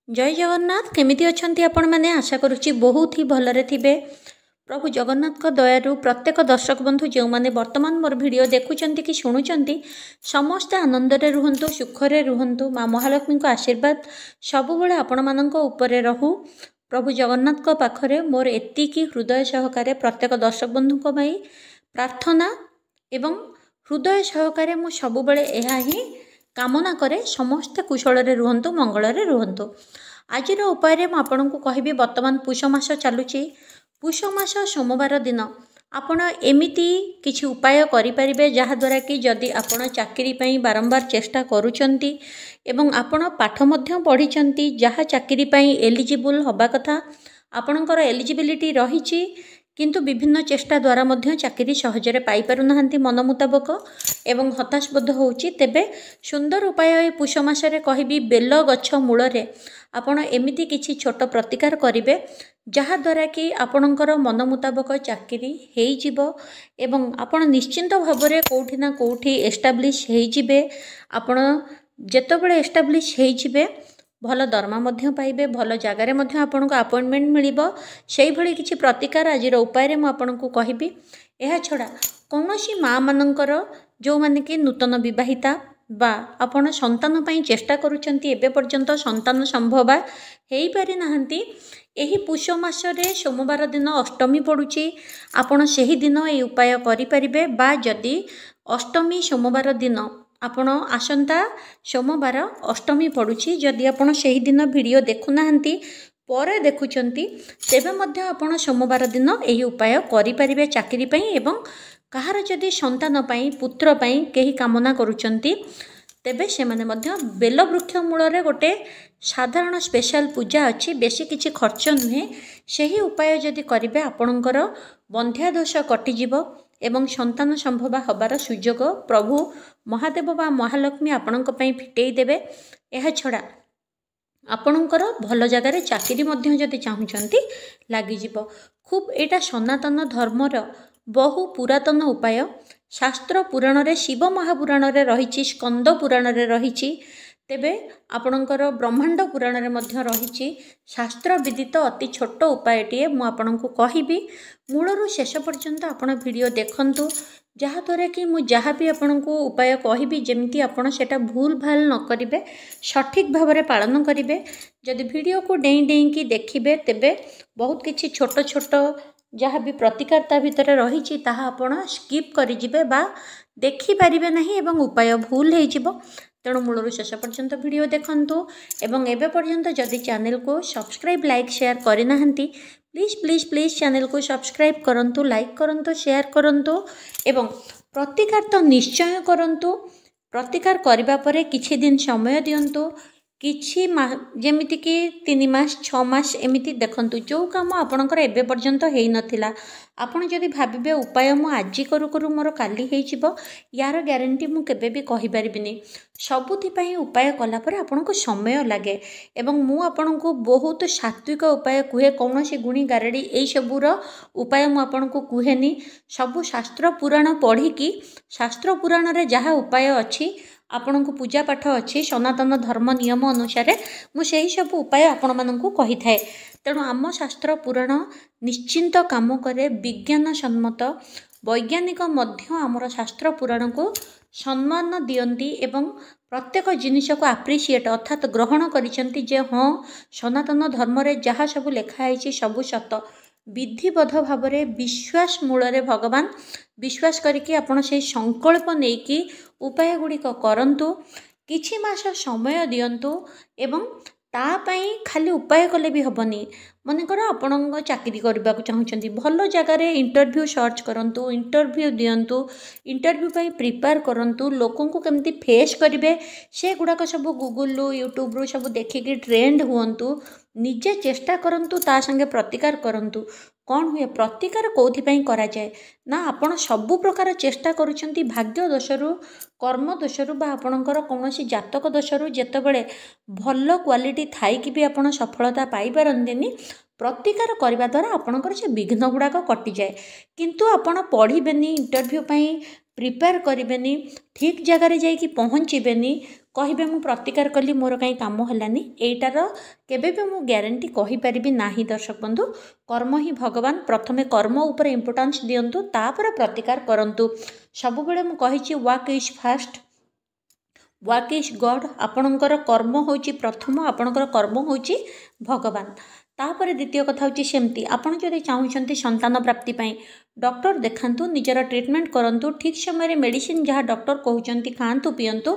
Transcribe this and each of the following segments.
जय जगन्नाथ केमिति अछंती आपण माने आशा करुच्ची बहुत ही भलरे थिबे। प्रभु जगन्नाथ को दयारु प्रत्येक दर्शक बंधु जो माने वर्तमान मोर वीडियो देखुचंती कि शुणुचंती समस्त आनंद रे रुहंतु सुख रे रुहंतु माँ महालक्ष्मी को आशीर्वाद सबु बेले आपण माननक उपरे रहू। प्रभु जगन्नाथ को पाखरे मोर एतिकी हृदय सहकारे प्रत्येक दर्शक बंधु को भाई प्रार्थना एवं हृदय सहकारे मु सबु बेले एहा ही कामना करे समस्त कुशल रे रुहंतु मंगल रे रुहंतु। आजिर उपाय मु आपनकु कहबी वर्तमान पुष मास चलुची। पुष मास सोमवार दिन आपण एमिति किछि उपाय करि परिबे जहा द्वारा कि जदि आपण चाकरी पई बारंबार चेष्टा करूचंती एवं आपण पाठ मध्य पढिचंती जहा चाकरी पई एलिजिबल होबा कथा आपणकर एलिजिबिलिटी रहिछि किंतु विभिन्न चेष्टा द्वारा मध्य चाकरी सहजरे पाई पारु नाहंती मन मुताबक एवं हताशबोध होउची। तेबे सुंदर उपाय पुष मासरे कहबी बेल गछ मूल रे आपण एमिति किछि छोट प्रतिकार करिवे जहा द्वारा कि आपणकर मन मुताबक चाकरी हेई जिवो एवं आपण निश्चिंत भाबरे कोठी ना कोठी एस्टाब्लिश हेई जिवे। आपण जेतबेले एस्टाब्लिश हेई जिवे भल दरमा मध्य पाइबे भल जगार मध्य आपनको अपॉइंटमेंट मिलिबो। सेही भली किछि प्रतिकार आजिर उपाय रे मु आपनको कहबी। एहा छडा कोनोसी माँ मानकर जो माने कि नूतन विवाहिता बा आपण संतान पई चेष्टा करूचंती एबे पर्यंत संतान संभव हेई पारि नाहंती एही पुष मास रे सोमवार दिन अष्टमी पडुची आपण सेही दिन ए उपाय करि परिबे बा जदि अष्टमी सोमवार दिन आपण आसंता सोमवार अष्टमी पड़ुछि जदि आपण सेही दिन वीडियो देखु नाहंती परे देखुचंती तेबे मध्य आपण सोमवार दिन एही उपाय करि परिबे चाकरी पई एवं कहार जदि संतान पई पुत्र पई केही कामना करूचंती तेबे से माने मध्य बेल वृक्ष मूल रे गोटे साधारण स्पेशल पूजा अच्छी बेसी किछि खर्च नुहे सेही उपाय जदि करिवे आपणकर बंध्या दोष कटि जिवो एवं संतान संभव हबार सुजोग प्रभु महादेव बा महालक्ष्मी आपणक पई फिटेई देबे। एहा छडा आपणकर भल जगार चाकरी मध्य जदि चाहुचंती लागि जिवो। खूब एटा सनातन धर्मर बहु पुरातन उपाय शास्त्र पुराण रे शिव महापुराण रे रहिछि स्कंद पुराण रे रहिछि तेबे आपणकर ब्रह्मांड पुराण रे मध्य रहिछि शास्त्र विदित अति छोट उपायटीए मु आपणको कहिबी। मूलरू शेष पर्यंत आपण वीडियो देखंतु जहा द्वारा कि मु जहा भी आपणको उपाय कहिबी जेमती आपण सेटा भूल भाल न करिवे सठिक भाबरे पालन करिवे। जदि वीडियो को डेई डेई की देखिबे तेबे बहुत किछि छोट छोट जहाँ भी प्रतिकारता भितर रही ताहा आपण स्किप करि जिबे बा देखि पारिबे नाही एवं उपाय भूल हे जिवो। तेणु मूलरू शेष पर्यंत वीडियो देखंतु एवं एबे पर्यंत जदि चैनल को सब्सक्राइब लाइक शेयर करि नाहंती प्लीज प्लीज प्लीज चैनल को सब्सक्राइब करंतु लाइक करंतु शेयर करंतु एवं प्रतिकार तो निश्चय करंतु। प्रतिकार करिबा परे किछि दिन समय दियंतु किछि जेमिति कि 3 मास 6 मास एमिति देखंतु जो काम आपणकर एबे पर्यंत हेई नथिला आपण जदि भाबिबे उपाय मु आजि करू करू मोर काली हेई जिवो यार ग्यारंटी मु केबे भी कहि परिबिनी। सबुथि पई उपाय कला परे आपनको समय लागे एवं मु आपनको बहुत सात्विक उपाय कुहे कौनसी गुणी गारेडी एई सबुर उपाय मु आपनको कुहेनी। सबु शास्त्र पुराण पढ़ी कि शास्त्र पुराण रे जहा उपाय अछि आपण को पूजा पाठ अच्छी सनातन धर्म नियम अनुसार मुझे सब उपाय आपण मानू कही थाए। तेणु आम शास्त्र पुराण निश्चिंत काम करे विज्ञान सम्मत वैज्ञानिक मध्य आमर शास्त्र पुराण को सम्मान दियंती एवं प्रत्येक जिनिस को आप्रिशिएट अर्थात ग्रहण करिसेंती जे हाँ सनातन धर्म रे जहा सब लिखाई सबु सत विधिबद्ध भाव रे विश्वास मूल रे भगवान विश्वास करके आपण से संकल्प नेकी उपाय गुड़िक करंतु किछि मास समय दियंतु एवं तापाई खाली उपाय कले भी हबनी। मनकर आपण चाकरी करबा को चाहुचंती भल जगार इंटरव्यू सर्च करंतु इंटरव्यू दियंतु इंटरव्यू पई प्रिपेयर करंतु लोकों को केमती फेस करिवे से गुड़ाक सब गूगल रु यूट्यूब रु सब देखिकी ट्रेंड हुअंतु निजे चेष्टा करंतु ता संगे प्रतिकार करंतु। कौन हुए प्रतिकार कौथि पई करा जाए ना आपण सबु प्रकार चेष्टा करूचंती भाग्य दोषरु कर्म दोषरु बा आपणकर कौनसी जातक दोषरु जेतेबेले भल क्वालिटी थाई कि भी आपण सफलता पाई पारंतिनी प्रतिकार करने द्वारा आपणकर से विघ्न गुड़ाक कटि जाए। किंतु आपण पढ़िबेनी इंटरव्यू पई प्रिपेयर करें ठीक जगार जाकि पहुँचबेनी कहे मु प्रतिकार कली मोर कहीं काम हलानी एटार केबे भी मु ग्यारंटी कहि परिबि नाही। दर्शक बंधु कर्म ही भगवान, प्रथमे कर्म उपर इम्पोर्टेंस दियंतु तापर प्रतिकार करंतु। सब बेले मु कहिछि work is fast work is God. आपणकर कर्म होची प्रथम, आपणकर कर्म होची भगवान। तापर द्वितीय कथा होची सेमती आपण जदि चाहूछंती संतान प्राप्ति पई डॉक्टर देखांतु, निजर ट्रीटमेंट करंतु, ठीक समय मेडिसिन जहाँ डॉक्टर कहउछंती खांतु पियंतु,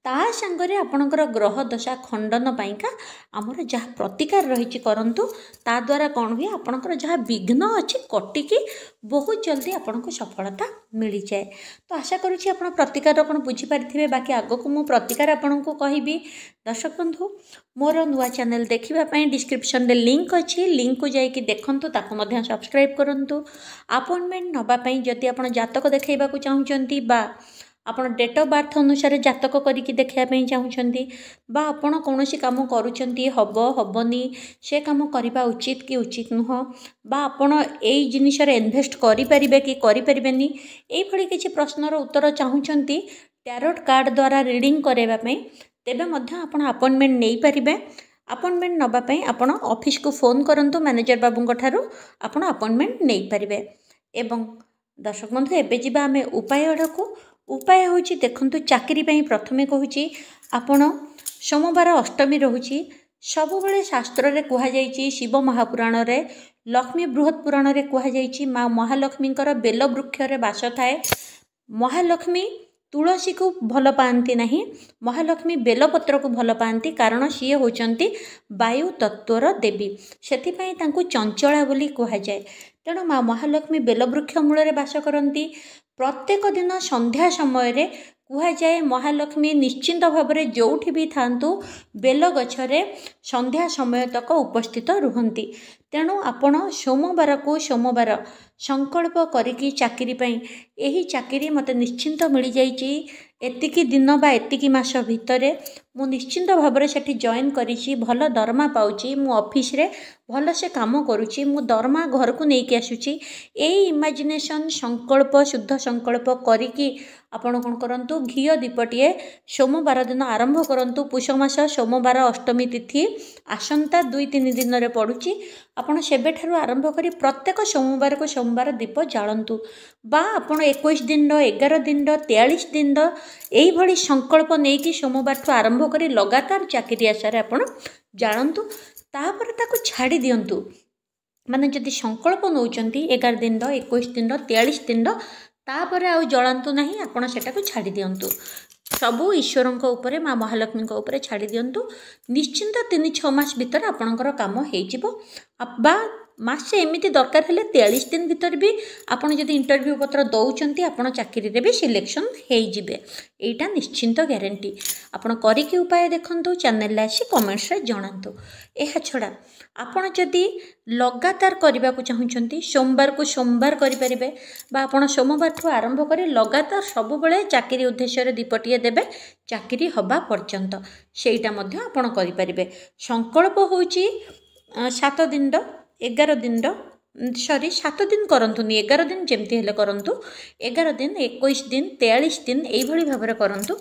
ता संगरे आपणकर ग्रह दशा खंडन पाइका आमर जहाँ प्रतिकार रही करंतु। ता द्वारा कौन हुए आपणकर जहाँ विघ्न अच्छी कटिकी बहुत जल्दी आपको सफलता मिल जाए। तो आशा करुँची आप प्रतिकार कौन बुझीपारे। बाकी आगक मु प्रतिकार आपन को कहबी। दर्शक बंधु मोर नुआ चैनल देखापी डिस्क्रिप्शन लिंक अच्छी, लिंक को जाइए देखूँ, ताकू सब्सक्राइब करूँ। अपॉइंटमेंट नापी जदि आप जातक देखा चाहूँगी बा आपण डेट ऑफ बर्थ अनुसार जातक करिकी देखापी चाहूँगी बा आपण कौन काम करुँच हम हेनी से कम करवा उचित कि उचित नुह, बा आपण यही जिनसर इन्वेस्ट करें कि करें, ये किसी प्रश्नर उत्तर चाहूँगी टैरोट कार्ड द्वारा रीडिंग करवाई, तेबे आपण अपॉइंटमेंट नहीं पारे। अपॉइंटमेंट नापी आपण ऑफिस को फोन करंतु, मैनेजर बाबू ठारू आपण अपॉइंटमेंट नहीं पारे। एवं दर्शक बंधु एबे जिबा आमे उपाय आड़कू। उपाय होची देखंतु चाकरी पई प्रथमे कहूची आपण सोमवार अष्टमी रहुची। सबुबले शास्त्र रे कहा जायछि, शिव महापुराण रे, लक्ष्मी बृहत पुराण रे कहा जायछि, माँ महालक्ष्मींकर बेल वृक्ष रे वास थाए। महालक्ष्मी तुलसी को भल पाती नहीं, महालक्ष्मी बेलपत्र को भल पाती, कारण सी होचंती वायु तत्वर देवी, सेथिपई तांकु चंचला बोली कहा जाए। तेणु माँ महालक्ष्मी बेलवृक्ष मूल वास करती। प्रत्येक दिन संध्या समय रे कहा जाए महालक्ष्मी निश्चिंत भाव में जोठी भी थांतु बेल गछरे संध्या समय तक उपस्थित रुहंती। तेणु आपण सोमवार को सोमवार संकल्प करिकी चाकरी पई, एही चाकरी मते निश्चिंत मिल जाइछि। एतिकी दिन बा एतिकी मास भितरे मु निश्चिंत भाव में सेठी जॉइन करिछि, भल दरमा पाउछि, मु ऑफिस रे भल से काम करुछि, मु दरमा घर को नेकी आसुछि। एही इमेजिनेशन संकल्प शुद्ध संकल्प करिकी आपण कौन करंतु घीओ दीपटिए सोमवार दिन आरंभ करंतु। पुष मास सोमवार अष्टमी तिथि आसंता 2-3 दिन रे पड़ुछि। आपण सेबेठारु आरंभ करी प्रत्येक सोमवार को सोमवार दीप जालंतु, बा आपण 21 दिन 11 दिन 43 दिन एही भली संकल्प नेकी सोमवार ठु आरंभ करी लगातार चाकरी आशारे आपण जालंतु। तापर ताको छाड़ी दियंतु। माने जदि संकल्प नौचंती 11 दिन 21 दिन 43 दिन तापर आउ जलांतु नहीं, आपण सेटाको छाड़ी दियंतु। सबू ईश्वरंक उपरे माँ महालक्ष्मी उपरे छाड़ी दियंतु। निश्चिंत 3-6 मास भीतर आपणकर काम हेजिबो, बा मासे एमिति दरकार हेले 43 दिन भीतर भी आपण जदि इंटरव्यू पत्र दौचंती आपण चाकरी रे भी सिलेक्शन हेजिबे, एटा निश्चिंत ग्यारंटी। आपण करिकी उपाय देखंतु, चैनल रे आसी कमेंट्स रे जणांतु। एहा छडा आपण जदि लगातार करबा को चाहूचंती सोमवार को सोमवार करि परिबे, बा आपण सोमवार ठु आरंभ करी लगातार सब बेले चाकरी उद्देश्य रे दीपटिए देबे चाकरी हबा पर्यंत, सेटा मध्ये आपण करि परिबे। संकल्प होची 7 दिन 11 दिन 7 दिन करंतुनी, 11 दिन जेमती हेले करंतु, 11 दिन 21 दिन 43 दिन एई भली भाबरे करंतु।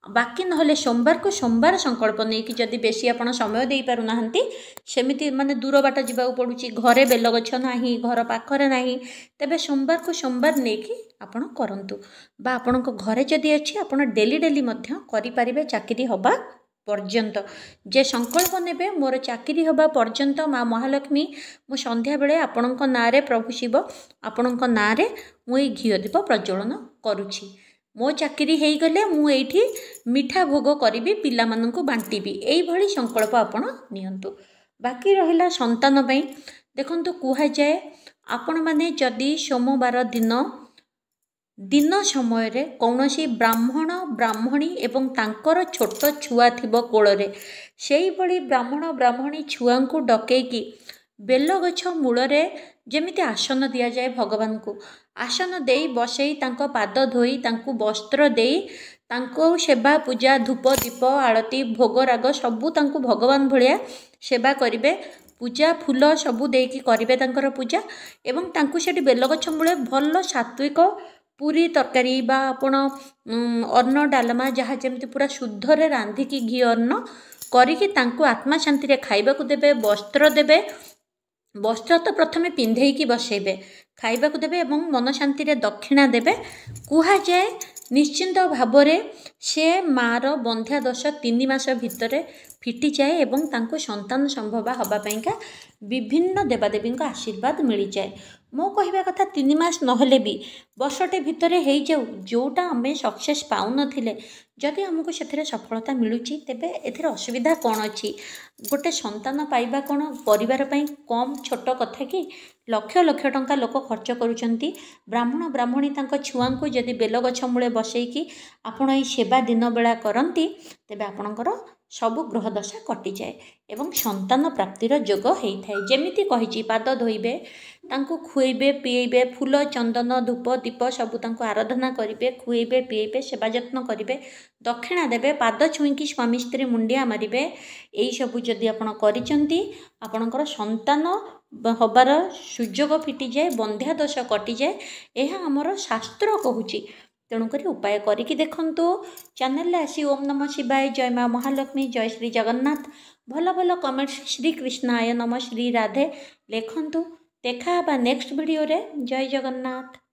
बाकी नहले सोमवार को सोमवार संकल्प नहीं कि जदि बेसी आपण समय दे पारु नाहंती, सेमिति माने दूर बाट जिबा पड़ुची, घरे बेल गछ नाही, घर पाखरे नाही, तबे सोमवार को सोमवार नहीं कि आपण करंतु, बा आपण को घरे जदि अछि आपण डेली डेली मध्य करि परिबे चाकरी हबा पर्यंत। जे संकल्प नेबे मोर चाकरी हबा पर्यंत माँ महालक्ष्मी मु संध्या बेले आपणक नारे, प्रभु शिव आपणक नारे मु ए घीओ दीप प्रज्वलन करुछि। मो चाकरी हेई गले मु एठी मिठा भोग करिबी, पिला माननकु बांटीबी, एई भली संकल्प आपण नियंतु। बाकी रहिला संतान पई देखंतु कुहा जाए आपण माने जदि सोमवार दिन समय रे कौनसी ब्राह्मण ब्राह्मणी एवं तांकर छोट छुआ थिबो कोଳରେ, सेई भली ब्राह्मण ब्राह्मणी छुआंकु डकेकी बेल गछ मूल रे जेमिति आसन दिया जाए भगवान को, आसन देई बसई तांको पाद धोई तांको वस्त्र देई तांको सेवा पूजा धूप दीप आरती भोग राग सबू तांको भगवान भलिया सेवा करिवे, पूजा फूल सबू देकी करिवे तांकर पूजा, एवं तांको सेठी बेल गछ मूले भल सात्विक पूरी तरकारी बा आपण अन्न डालमा जहाँ जमी पूरा शुद्धरे रांधिकी घी अन्न करिकी तांको आत्मा शांति रे खाइबाकू देबे वस्त्र देबे वस्त्र तो प्रथमे पिंधेकी बसैबे खाइबाकू देबे एवं मन शांति रे दक्षिणा देबे कुहा जाए निश्चिंत भावरे से मार बंध्या दश 3 मास भितर फिटी जाए एवं तांको संतान संभव हवा पाइका विभिन्न देवादेवी आशीर्वाद मिल जाए। मो कहवा कथा 3 मास नहले भी वर्षटे भितर हो जाऊ जोटा आम सक्सेस पाऊन जदि आमको से सफलता मिलूची तेबे एथिर असुविधा कौन अच्छी गोटे संतान पाइबा कौन परिवार पई कम छोट कथा कि लक्ष लक्ष टंका लोक खर्च करुचंती ब्राह्मण ब्राह्मणी तांको छुआंको जदि बेलगछ मूले बसैकी आपण ई सेवा दिन बेला करंती तेबे आपणकर सबु ग्रह दशा कटि जाए एवं संतान प्राप्तिर जोग होता है। जेमिति कहिछि पाद धोइबे तांको खुएबे पीएबे फूल चंदन धूप दीप सबू तांको आराधना करिवे खुएबे पीएबे सेवा जत्न करिवे दक्षिणा देबे पाद छुईकी स्वामी स्त्री मुंडिया मारिबे एई सबू जदि आपण करिसंती आपणकर संतान हबार सुजोग फिटी जाए बंध्या दश कटि जाए यह आमर शास्त्र कहूची तेणुक उपाय करिकी देखंतु चैनल आसी ओम नमः शिवाय जय माँ महालक्ष्मी जय श्री जगन्नाथ भल भल कमेंट्स श्री कृष्णाय नमः श्री राधे लिखंतु देखा नेक्स्ट वीडियो रे जय जगन्नाथ।